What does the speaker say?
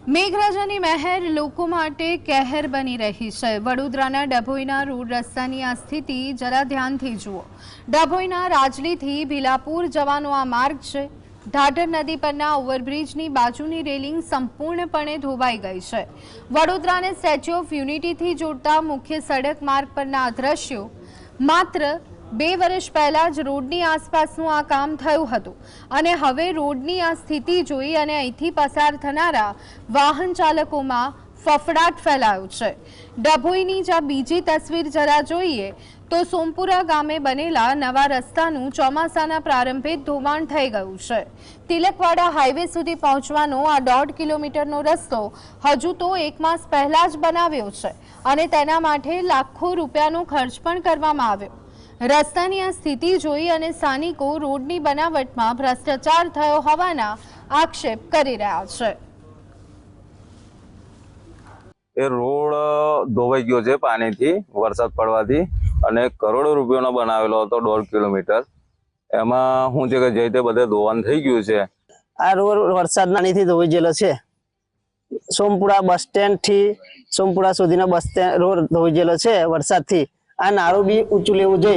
મેઘરાજાની મહેર લોકો માટે કહેર બની રહી છે। વડોદરાના ડભોઈના રોડ રસ્તાની આ સ્થિતિ જરા ધ્યાનથી જુઓ। ડભોઈના રાજલીથી ભીલાપુર જવાનો આ માર્ગ છે। ઢાઢર નદી પરના ઓવરબ્રિજની બાજુની રેલિંગ સંપૂર્ણપણે ધોવાઈ ગઈ છે। વડોદરાને સ્ટેચ્યુ ઓફ યુનિટીથી જોડતા મુખ્ય સડક માર્ગ પરના આ દ્રશ્યો માત્ર 2 વર્ષ પહેલા જ રોડની આસપાસનું આ કામ થયું હતું અને હવે રોડની આ સ્થિતિ જોઈ અને અહીંથી પસાર થનારા વાહન ચાલકોમાં ફફડાટ ફેલાયો છે। ડભોઈની જ બીજી તસવીર જરા જોઈએ તો સોમપુરા ગામે બનેલા નવા રસ્તાનું ચોમાસાના પ્રારંભે ધોવાણ થઈ ગયું છે। તિલકવાડા હાઈવે સુધી પહોંચવાનો આ 1.5 કિલોમીટરનો રસ્તો હજુ તો 1 માસ પહેલા જ બનાવ્યો છે અને તેના માટે લાખો રૂપિયાનો ખર્ચ પણ કરવામાં આવ્યો। રસ્તાની આ સ્થિતિ જોઈ અને સ્થાનિકો રોડની બનાવટમાં ભ્રષ્ટાચાર થયો હોવાના આક્ષેપ કરી રહ્યા છે। એ રોડ ધોવાઈ ગયો છે પાણીથી, વરસાદ પડવાથી, અને કરોડો રૂપિયાનો બનાવેલો હતો 1.5 કિલોમીટર। એમાં શું છે કે જે તે બધે ધોવાણ થઈ ગયું છે। આ રોડ વરસાદ નાનીથી ધોવાઈ ગયેલો છે। સોમપુરા બસ સ્ટેન્ડ થી સોમપુરા સુધીનો બસ સ્ટેન્ડ રોડ ધોવાઈ ગયેલો છે વરસાદથી। આ નાળું બી ઊંચું લેવું જોઈએ।